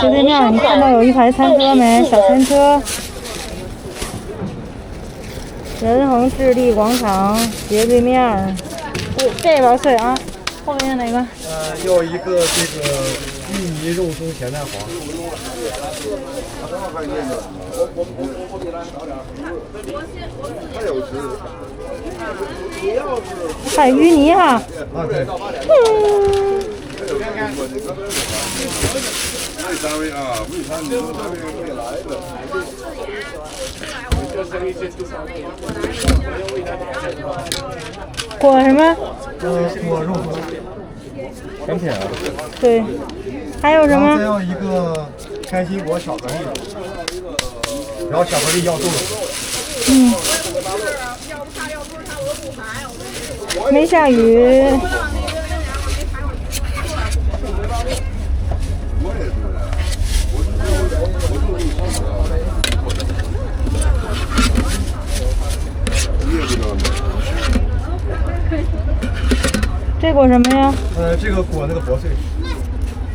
斜对面你看到有一排餐车没？小餐车。仁恒置地广场斜对面，这边脆啊，后面哪个？要一个这个芋泥肉松咸蛋黄。还有芋泥哈。啊对。为啥你们单位没来的？果什么？果肉松。甜品啊。对。还有什么？再要一个开心果巧克力，然后巧克力要冻。没下雨。这果什么呀？这个果那个薄脆。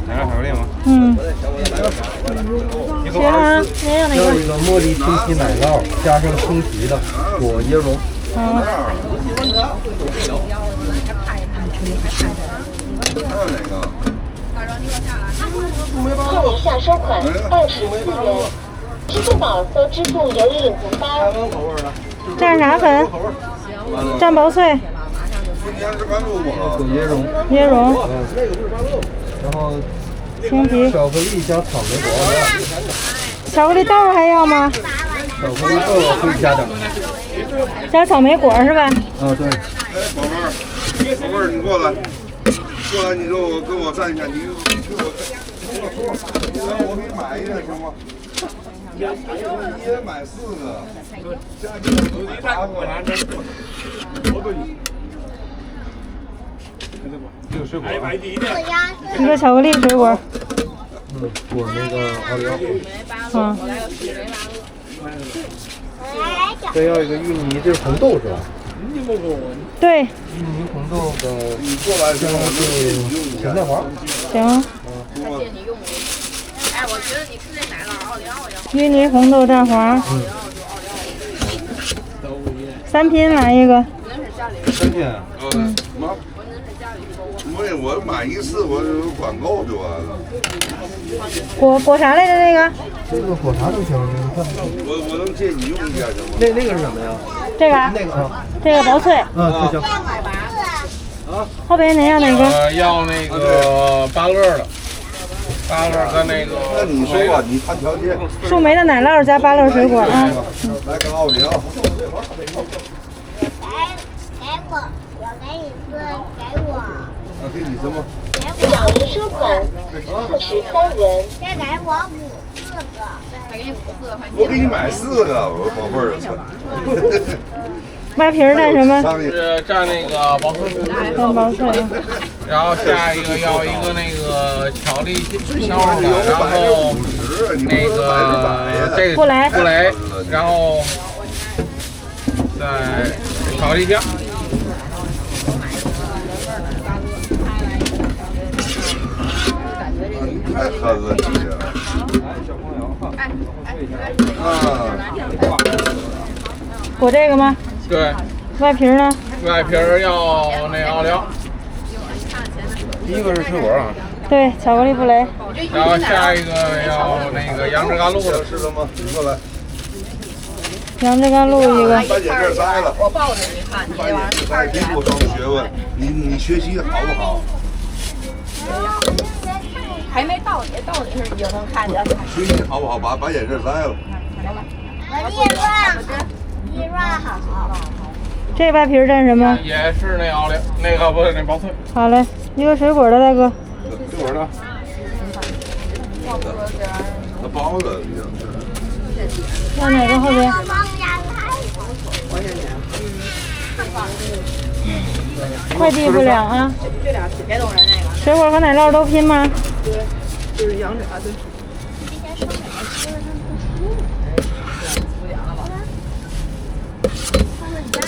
奶酪巧克力吗？行啊，您要哪个？要一个茉莉清晰奶酪，加上青提的果椰蓉。看一下收款24元，支付宝搜支付有领红包。蘸啥粉？蘸薄脆。果椰蓉。椰蓉。然后青提。巧克力加草莓果。巧克力豆还要吗？巧克力豆可以加点。加草莓果是吧？对。宝贝儿，你过来，你就跟我站一下，你给我，我给你买一个行吗？一人买4个，加起来8个。这个水果，一个巧克力水果。果那个奥利奥。再要一个芋泥，这是红豆是吧？对。芋泥红豆的，你过来之后就咸蛋黄。行。我觉得你吃那奶酪奥利奥也好。芋泥红豆蛋黄。3拼来一个。3拼。妈。我买一次，我管够就完了。果啥来着？那个？这个果啥都行，你看。我能借你用一下行吗？那个是什么呀？这个。那个啊。这个薄脆。行。后边您要哪个？要那个芭乐的，芭乐跟那个。那你说吧，你看条件。树莓的奶酪加芭乐水果啊。来个奥利奥。给你什么？小鱼收款43元。再给我5、4个。再给你5、4个。我给你买4个，我宝贝儿。外皮蘸什么？蘸那个薄脆。蘸薄脆。然后下一个要一个那个巧克力香味的，然后那个这个布雷，然后再巧克力酱。太狠了你！裹这个吗？对。外皮呢？外皮要那奥利奥。第一个是水果啊。对，巧克力布雷。然后下一个要那个杨枝甘露的，吃了吗？你过来。杨枝甘露一个。把眼镜摘了。我抱着你看，把眼镜摘，别给我装学问。你学习好不好？还没到你是已经能看见了。学习好不好？把眼镜摘了。我地软好。这外皮蘸什么？也是那奥利，那个不是那薄脆。好嘞，一个水果的大哥。水果的。那包子一样。要哪个后边？快递不了啊！别动人那个。水果和奶酪都拼吗？对，就是杨枝啊，对。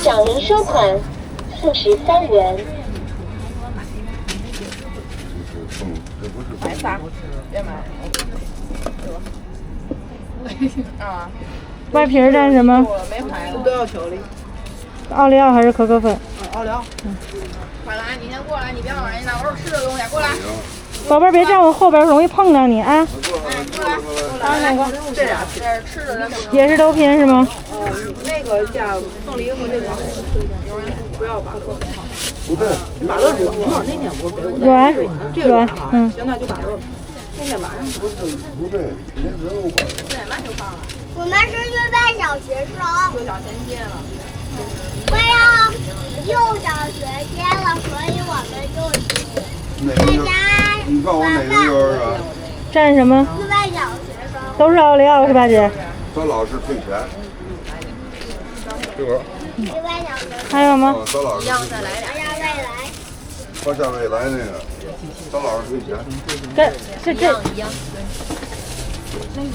小鱼收款43元。买仨，别买。啊，外皮儿蘸什么？我没买过，都要巧克力。奥利奥还是可可粉？奥利奥。快来，你先过来，你别往人家那都是吃的东西，过来。宝贝儿，别站我后边，容易碰着你啊！拿哪个？这俩吃的人也是都拼是吗？那个加凤梨和这个，不要把乐。不对，你把乐煮了，那天我软，嗯。行，那就把乐。那天晚上不对，那时候4点半就放了。我们是约在小学生，就小衔接了。快要又小学接了，所以我们就哪个？你告诉我哪个幼儿园？蘸什么？约在小学生。都是奥利奥是吧，姐？咱老师退钱。这会儿。约在小学生。还有吗？咱老师。再来俩。还要再来。花夏未来那个，咱老师退钱。这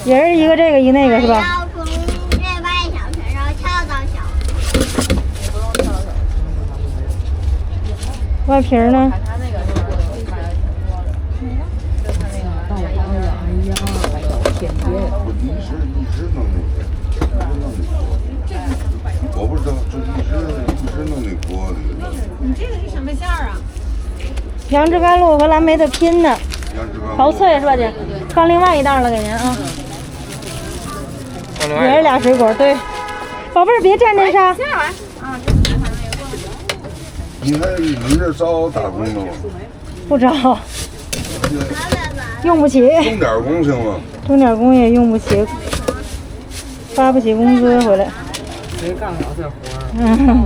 也是一个这个一那个是吧？要从约在小学生跳到小学。外皮儿呢？他那个就看就看那个。我一直弄那个，我不知道，就一直弄那锅那个。你这个是什么馅儿啊？杨枝甘露和蓝莓的拼的，薄脆是吧，姐？放另外一袋了给您啊。也是俩水果，对。宝贝儿，别蘸这沙。你这招打工的吗？不招，用不起。钟点工行吗？钟点工也用不起，发不起工资回来。谁干不了这活儿？嗯。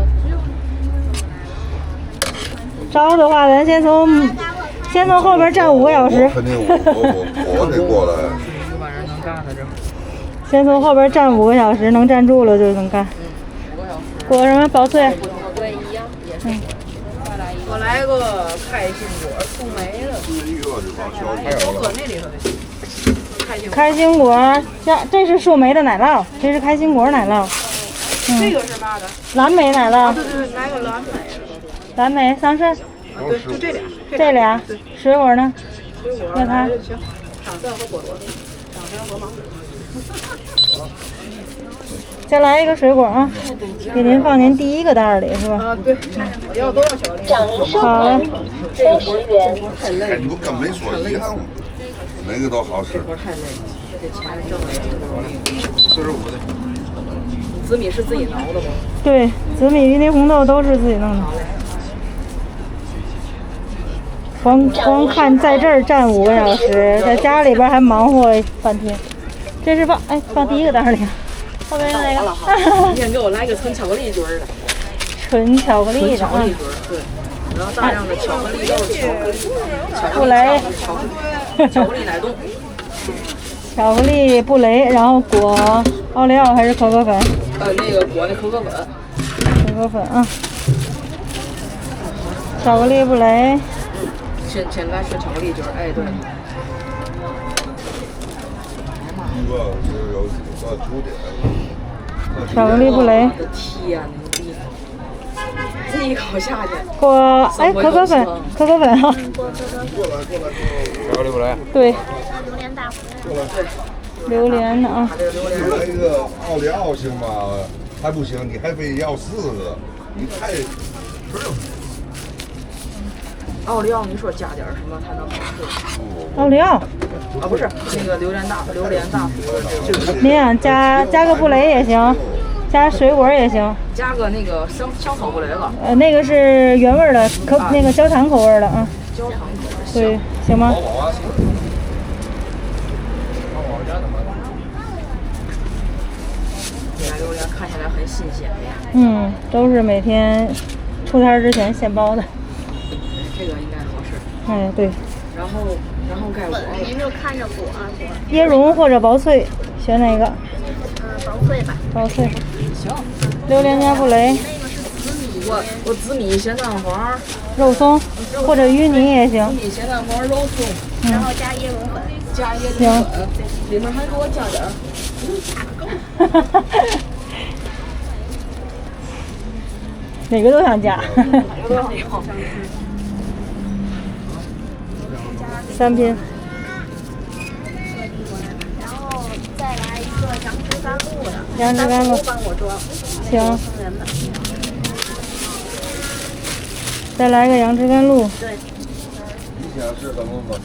招的话，咱先从后边站5个小时。肯定我得过来。一晚上能干的这。先从后边站5个小时，能站住了就能干。果什么薄脆？对，一样也是。我来个开心果树莓的。我搁那里头的。开心果加，这是树莓的奶酪，这是开心果奶酪。这个是嘛的？蓝莓奶酪。对，来个蓝莓。蓝莓、桑葚。对，就这俩。这俩。水果呢？水果。要它。行，桑葚和菠萝。桑葚和芒果。再来一个水果啊，给您放您第一个袋里是吧？啊，对，我要都要巧克力。掌铃收款30元。哎，你不跟没说一样吗？哪个都好吃。太累了，这钱挣的45的。紫米是自己熬的吗？对，紫米、芋泥、红豆都是自己弄的。光看在这儿站5个小时，在家里边还忙活半天。这是放第一个袋里。后边那个，你先给我来个纯巧克力菌儿的。纯巧克力的巧克力菌儿，对。然后大量的巧克力豆、布雷、巧克力奶冻、巧克力布雷，然后裹奥利奥还是可可粉？那个裹那可可粉。可可粉啊。巧克力布雷。先来纯巧克力菌儿，哎对。一个是有几个9点。巧克力布雷。我的天哪！这一口下去。裹可可粉啊。过来。巧克力布雷。对。榴莲大福。榴莲的啊。来一个奥利奥行吗？还不行，你还非要4个，你太。奥利奥，你说加点什么才能好吃？奥利奥。啊，不是那个榴莲大福。您想加个布雷也行，加水果也行。加个那个香草布雷吧。那个是原味的，那个焦糖口味的啊。焦糖口味。对，行吗？这俩榴莲看起来很新鲜的。都是每天出摊之前现包的。这个应该好吃。哎，对。然后该我。您就看着果。椰蓉或者薄脆，选哪个？薄脆吧。薄脆。行。榴莲加布雷。我紫米咸蛋黄。肉松或者芋泥也行。紫米咸蛋黄肉松，然后加椰蓉粉。加椰蓉粉，里面还给我加点儿。哪个都想加。3拼。然后再来一个杨枝甘露的，杨枝甘露帮我装。行。再来个杨枝甘露。对。你想吃什么吗？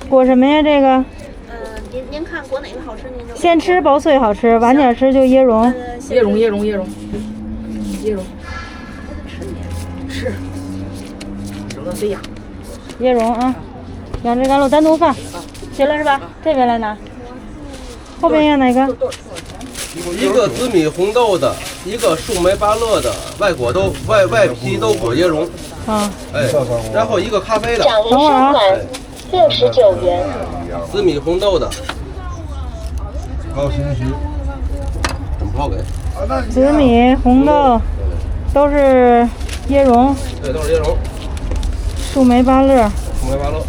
裹什么呀？这个？您看裹哪个好吃，您就先吃薄脆好吃，晚点吃就椰蓉。椰蓉，椰蓉，椰蓉，椰蓉。吃，整的飞呀。椰蓉啊，杨枝甘露单独放，行了是吧？这边来拿。后边要哪个？一个紫米红豆的，一个树莓芭乐的，外皮都裹椰蓉。啊。哎，然后一个咖啡的。掌银收款69元。紫米红豆的。高新区。怎么不好给？紫米红豆都是椰蓉。对，都是椰蓉。树莓芭乐。树莓芭乐。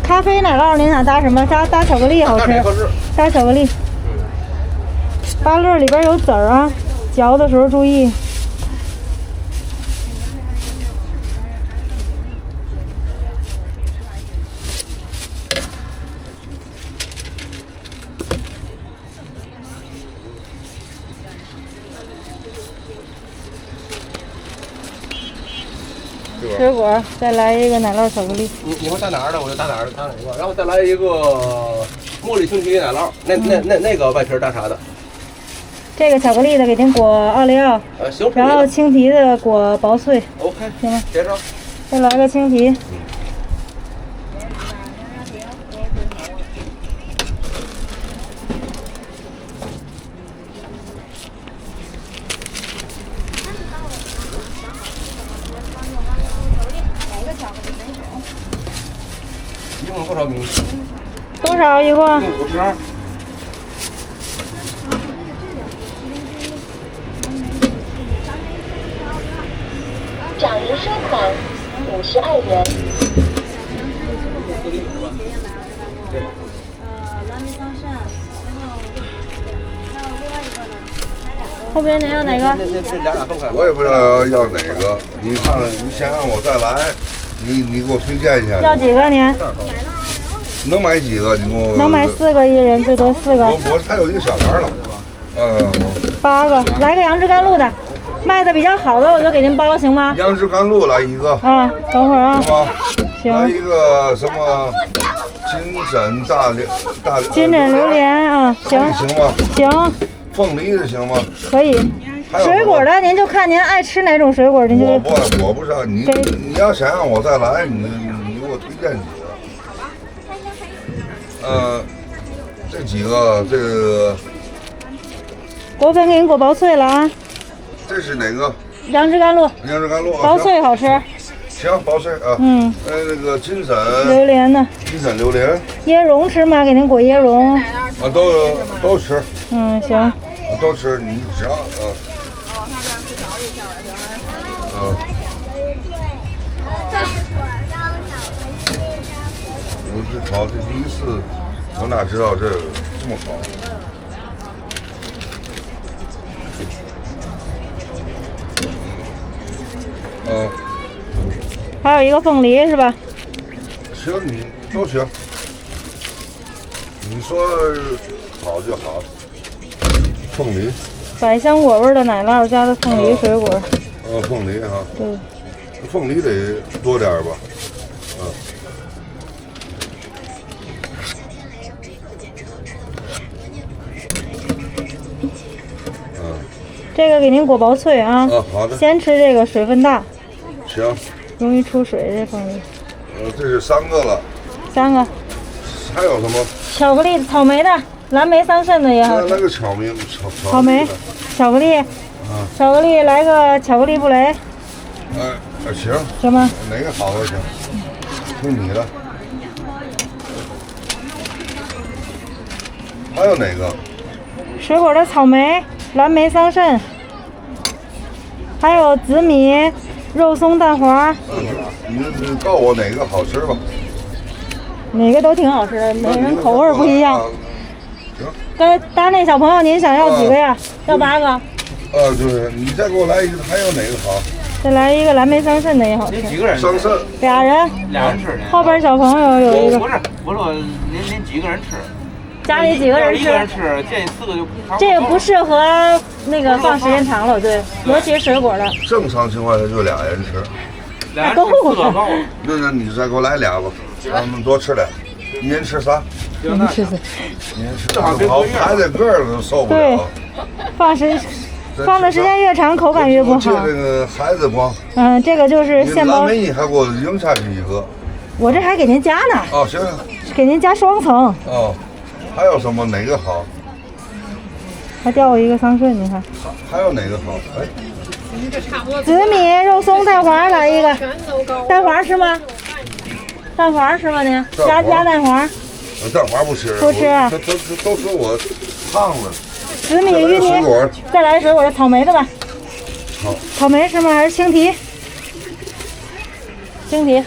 咖啡奶酪您想搭什么？搭巧克力好吃。搭巧克力。芭乐里边有籽儿啊，嚼的时候注意。水果，再来一个奶酪巧克力。你会搭哪儿的？我就搭哪儿的，搭哪个。然后再来一个茉莉青提奶酪，那个外皮搭啥的？这个巧克力的给您裹奥利奥，行。然后青提的裹薄脆。OK， 行吗？接着。再来个青提。一共多少米？多少一共？52。掌银收款52元。后边您要哪个？这俩分开。我也不知道要哪个，你看，你想让我再来，你给我推荐一下。要几个您？能买几个？你给我。能买4个，一人最多4个。我还有一个小孩呢。8个，来个杨枝甘露的，卖的比较好的我就给您包，行吗？杨枝甘露来一个。啊，等会儿啊。行吗？行。来一个什么金枕金枕榴莲啊，行。行吗？行。凤梨的行吗？可以。水果的您就看您爱吃哪种水果，您就。我不知道，你要想让我再来，你给我推荐几个？这几个这个。果粉给您裹薄脆了啊。这是哪个？杨枝甘露。杨枝甘露。薄脆好吃。行，薄脆啊。那个金枕。榴莲呢？金枕榴莲。椰蓉吃吗？给您裹椰蓉。啊，都吃。行。都吃，你只要我这炒这第一次，我哪知道这么好？还有一个凤梨是吧？行，你都行。你说好就好。凤梨。百香果味的奶酪加的凤梨水果。凤梨哈。对。凤梨得多点吧。这个给您裹薄脆啊。好的。先吃这个，水分大。行。容易出水这凤梨。这是3个了。3个。还有什么？巧克力、草莓的、蓝莓桑葚的也好。那个草莓。巧克力。巧克力来个巧克力布雷。行。行吗？哪个好都行，听你的。还有哪个？水果的草莓、蓝莓桑葚，还有紫米、肉松蛋黄。你告诉我哪个好吃吧？哪个都挺好吃的，每人口味不一样。行。跟大那小朋友，您想要几个呀？要8个。对，你再给我来一个，还有哪个好？再来一个蓝莓桑葚的也好吃。几个人？桑葚。俩人吃的。后边小朋友有一个。不是，我说您几个人吃？家里几个人吃？一个人吃，建议4个就。这个不适合那个放时间长了，对，尤其是水果的。正常情况下就2人吃。2人吃4个够了。那你再给我来2吧，让他们多吃点。一人吃仨。一人吃仨。一人吃正好，孩子个儿都受不了。对，放的时间越长，口感越不好。这个孩子光。这个就是现包。蓝莓你还给我扔下去一个。我这还给您加呢。哦，行。给您加双层。哦，还有什么哪个好？还掉我一个桑葚，你看。还有哪个好？哎。紫米、肉松、蛋黄来一个。蛋黄吃吗？蛋黄吃吗您？加蛋黄。蛋黄不吃。不吃。都说我胖了。紫米、芋泥，再来水果，草莓的吧。好。草莓是吗？还是青提？青提。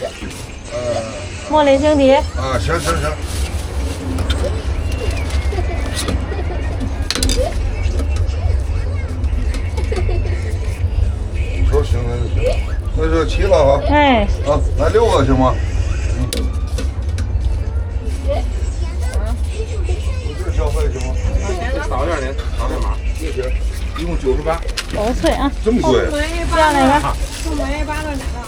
茉莉青提。行。说行那就行，那就齐了哈。哎。来6个行吗？消费行吗？少点您，少点码。一共98。薄脆啊。这么贵？要哪个？树莓8个奶酪。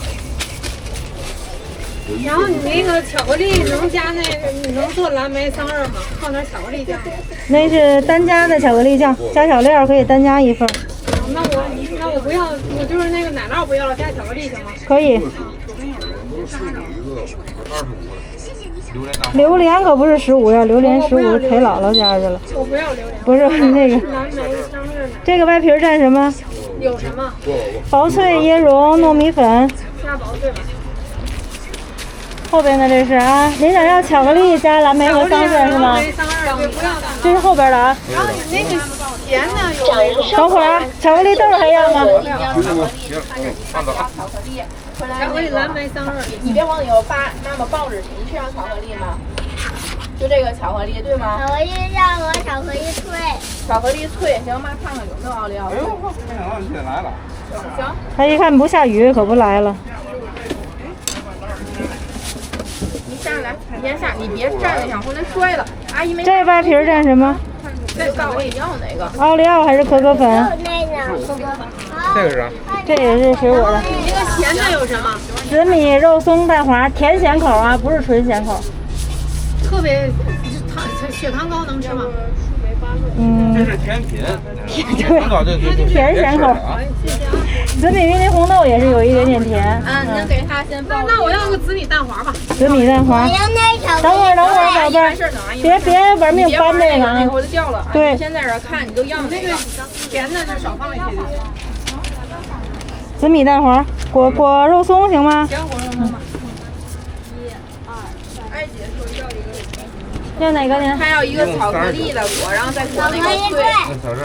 然后你那个巧克力能加那个，你能做蓝莓桑葚吗？放点巧克力酱。那是单加的巧克力酱，加小料可以单加1份。那我不要，我就是那个奶酪不要了，加巧克力行吗？可以。榴莲可不是15呀，榴莲15陪姥姥家去了。我不要榴莲。不是那个。蓝莓桑葚。这个外皮蘸什么？有什么？薄脆椰蓉糯米粉。加薄脆吧。后边的这是啊，您想要巧克力加蓝莓和桑葚是吗？对，不要的。这是后边的啊。然后你那个咸的有。等会儿啊，巧克力豆还要吗？行，放走啊。巧克力蓝莓桑葚，你别往里头扒，妈妈抱着你。你是要巧克力吗？就这个巧克力对吗？巧克力酱和巧克力脆。巧克力脆，行，妈看看有没有奥利奥。哎呦，没想到你现在来了。行。他一看不下雨，可不来了。你下来，你先下，你别站那上，后来摔了。阿姨没。这外皮蘸什么？这告诉我你要哪个？奥利奥还是可可粉？这个是啥？这也是水果的。你那个咸的有什么？紫米、肉松、蛋黄，甜咸口啊，不是纯咸口。特别血糖高能吃吗？这是甜品。对，甜咸口。紫米芋泥红豆也是有一点点甜。能给他先包。那我要个紫米蛋黄吧。紫米蛋黄。等会儿，宝贝儿，别玩命搬这个啊！我就掉了。对。你先在这看，你都要那个甜的就少放一些。紫米蛋黄，裹肉松行吗？行，裹肉松吧。艾姐说要一个。要哪个您？还要一个巧克力的果，然后再裹那个脆。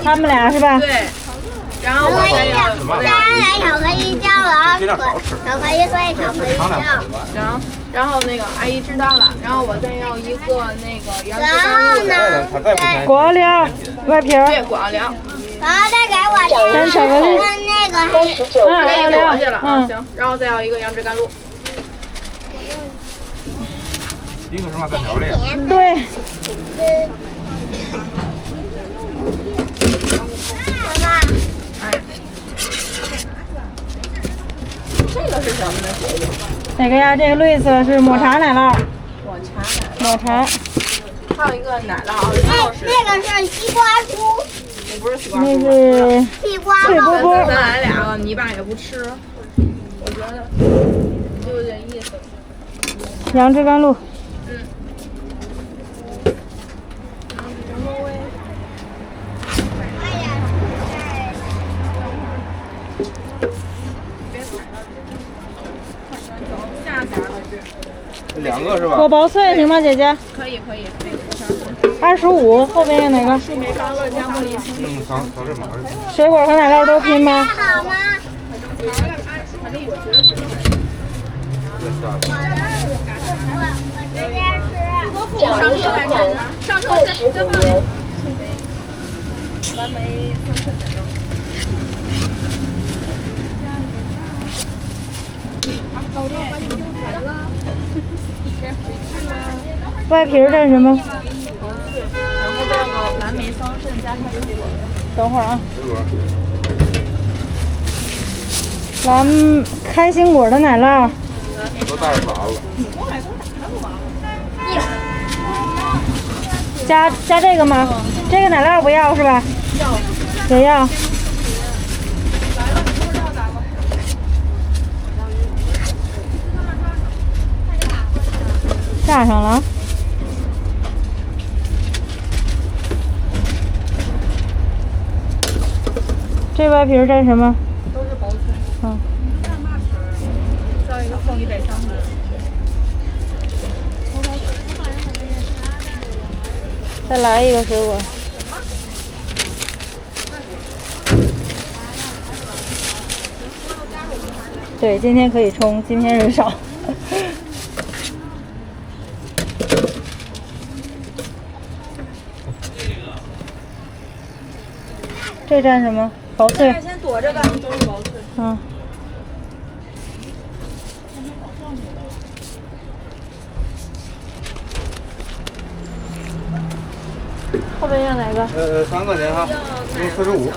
他们俩是吧？对。然后我再要巧克力酱了，巧克力碎，巧克力酱。行，然后那个阿姨知道了，然后我再要一个那个杨枝甘露的。果奥利奥外皮。对，果奥利奥。然后再给我沾巧克力。那个奥利奥去了。行，然后再要一个杨枝甘露。一个什么蘸巧克力？对。这个是什么呢？哪个呀？这个绿色是抹茶奶酪。抹茶。还有一个奶酪，那个是西瓜酥。那不是西瓜酥。那是西瓜脆波波。咱来俩个，你爸也不吃，我觉得就有点意思。杨枝甘露。2个是吧？果薄脆行吗，姐姐？可以。25，后边有哪个？树莓芭乐加茉莉青。好这码。水果和奶酪都拼吗？好吗？上车再放。上车再放。蓝莓3寸的肉。外皮儿这是什么？然后这个蓝莓桑葚加开水果。等会儿啊。开心果的奶酪。都带着完了。加这个吗？这个奶酪不要是吧？也要。架上了。这外皮蘸什么？都是薄脆。嗯。再一个凤梨130。再来一个水果。对，今天可以冲，今天人少。这蘸什么？薄脆。先躲着吧，都是薄脆。嗯。后边要哪个？3块钱哈，用45。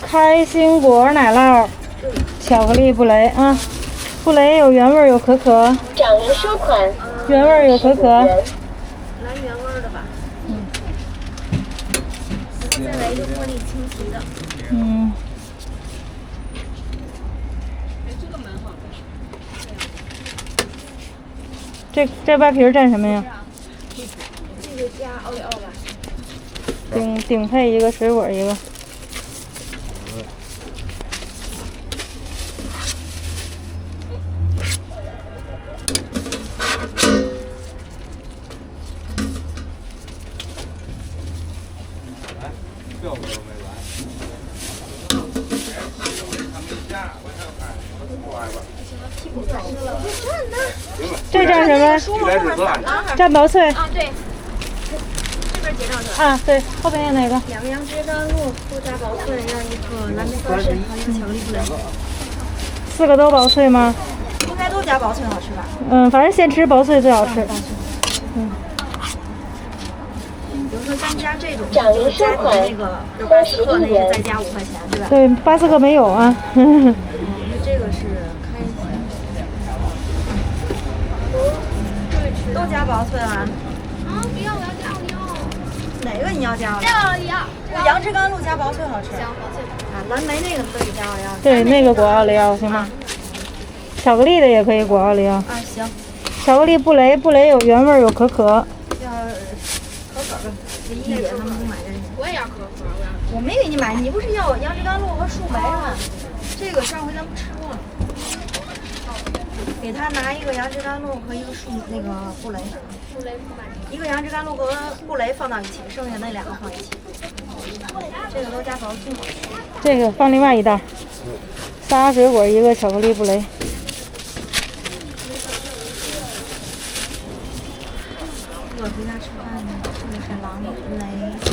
开心果奶酪，巧克力布雷啊，布雷有原味有可可。掌银收款。原味有可可。来原味的吧。再来一个茉莉青提的。嗯。这个蛮好的。这外皮蘸什么呀？这个加奥利奥吧。顶配一个水果一个。这蘸什么？蘸薄脆。啊，对。这边结账去。啊，对，后边要哪个？2个杨枝甘露，不加薄脆，要一个蓝莓桑葚，还有一个巧克力布雷。 4个都薄脆吗？应该都加薄脆好吃吧？嗯，反正现吃薄脆最好吃。嗯。比如说咱加这种，就是加那个巴斯克，那是再加5块钱，对吧？对，巴斯克没有啊。那这个是开心。都加薄脆啊？啊，不要，我要加奥利奥。哪个你要加奥利奥？加奥利奥。杨枝甘露加薄脆好吃。行，薄脆。啊，蓝莓那个可以加奥利奥。对，那个裹奥利奥行吗？巧克力的也可以裹奥利奥。啊，行。巧克力布雷有原味有可可。要可可的，一姐他们不买这个。我也要可可，我没给你买，你不是要杨枝甘露和树莓吗？这个上回咱们吃过。给他拿一个杨枝甘露和一个那个布雷。布雷不买。一个杨枝甘露和布雷放到一起，剩下那2个放一起。这个都加薄脆。这个放另外一袋。仨水果一个巧克力布雷。我回家吃饭呢，吃的是蓝莓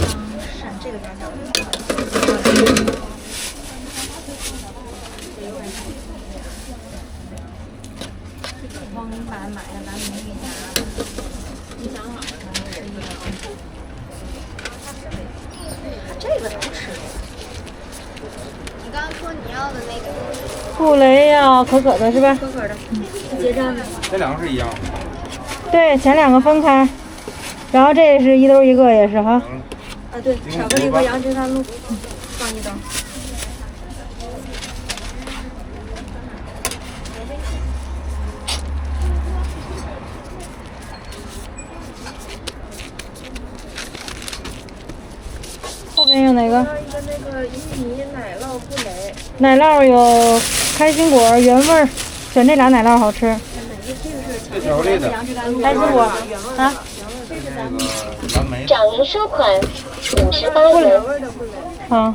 桑葚，这个加巧克力。汪明版买的蓝莓给拿了，你想好了？这个能吃。你刚刚说你要的那个。布雷要可可的是吧？可可的。结账呢？这2个是一样。对，前2个分开，然后这是一兜一个也是哈。啊，对，巧克力和杨枝甘露放一兜。后边有哪个？一个那个玉米奶酪布雷。奶酪有开心果原味儿，选这俩奶酪好吃。这巧克力的。开心果啊。蓝莓。掌银收款，58元。好。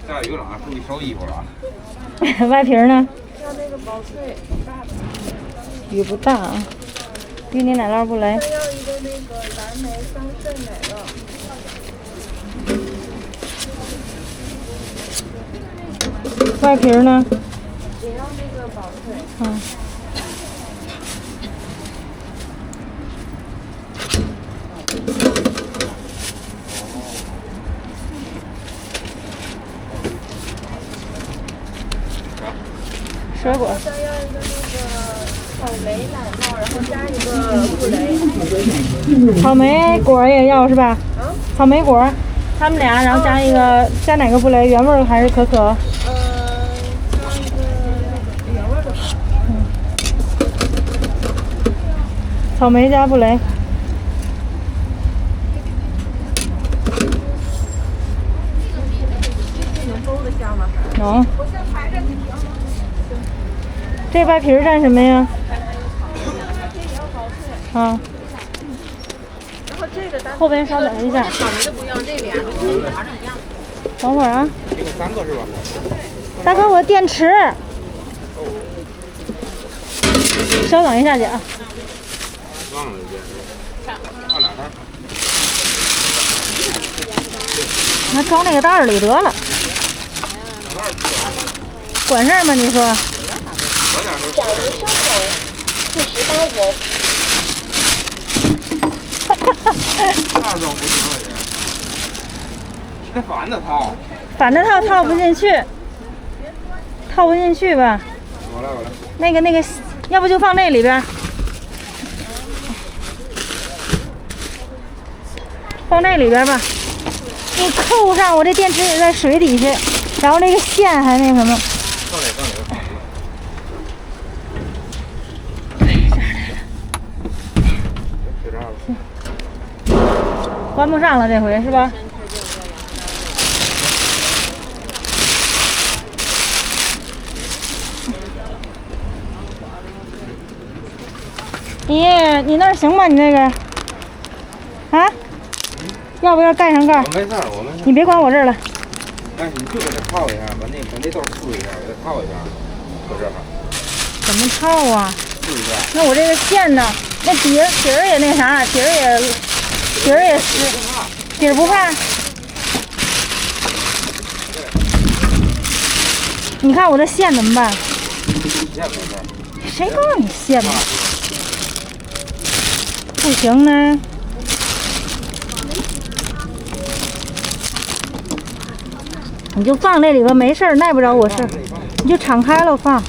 下一个哪？注意收衣服了。外皮呢？要那个薄脆。雨不大啊。芋泥奶酪不来。再要一个那个蓝莓桑葚奶酪。外皮呢？也要那个薄脆。嗯。水果。再要一个那个草莓奶酪，然后加一个布雷。草莓果也要是吧？草莓果，他们俩，然后加一个加哪个布雷？原味还是可可？加一个原味的吧。草莓加布雷。能勾得下吗？能。这外皮蘸什么呀？啊。然后这个后边稍等一下。草莓的不一样，这俩都拿着一样。等会儿啊。一共3个是吧？大哥，我电池。稍等一下姐啊。忘了一件事。放哪儿？那装那个袋儿里得了。管事儿吗？你说？小鱼烧烤48元。那种不行了，这反着套。反着套套不进去，套不进去吧？我来。那个，要不就放那里边，放那里边吧。你扣上，我这电池也在水底下，然后那个线还那什么。放哪？关不上了，这回是吧？你那儿行吗？你那个啊？要不要盖上盖？我没事，我没事。你别管我这儿了。哎，你就给它套一下，把那豆竖一下，给它套一下，搁这儿。怎么套啊？竖一下。那我这个线呢？那底儿也那啥，底儿也是，底儿不怕。你看我这线怎么办？线没事。谁告诉你线呢？不行呢。你就放那里边没事儿，碍不着我事儿。你就敞开了放。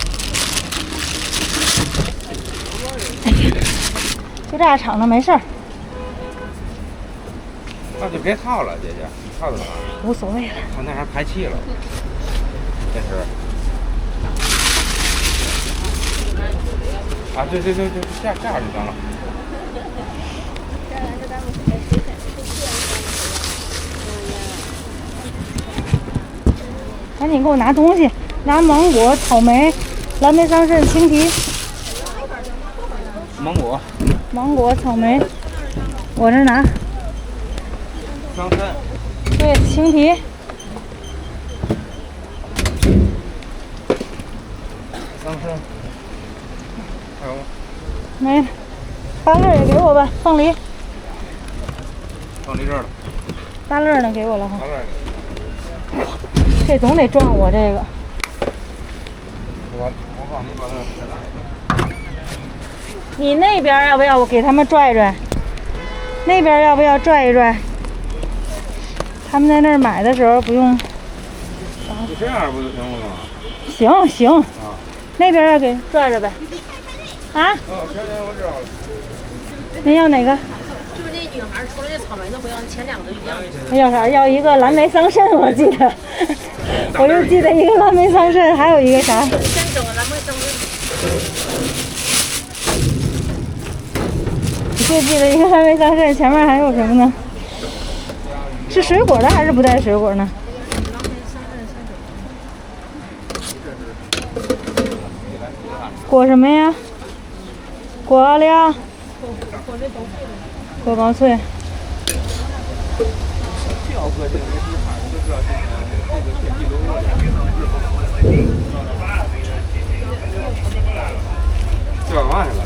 哎呀，就这样敞着没事儿。那就别套了，姐姐，套着干嘛？无所谓了。它那还排气了，电池。啊，对，这样就行了。赶紧给我拿东西，拿芒果、草莓、蓝莓、桑葚、青提。芒果、草莓，我这拿。桑葚。对，青提。桑葚。还有吗？没。芭乐也给我吧，凤梨。放你这儿了。芭乐呢？给我了哈。芭乐。这总得撞我这个。我帮你把它。你那边要不要我给他们拽拽？那边要不要拽一拽？他们在那儿买的时候不用。就这样不就行了行。吗？行。啊。那边要给拽拽呗。啊？行，我知道了。您要哪个？就是那女孩除了这草莓的不要，前2个都一样。要啥？要一个蓝莓桑葚，我记得。我就记得一个蓝莓桑葚，还有一个啥？先整个蓝莓桑葚。就记得一个蓝莓桑葚，前面还有什么呢？是水果的还是不带水果呢？果什么呀？果奥利奥。果薄脆。400万是吧？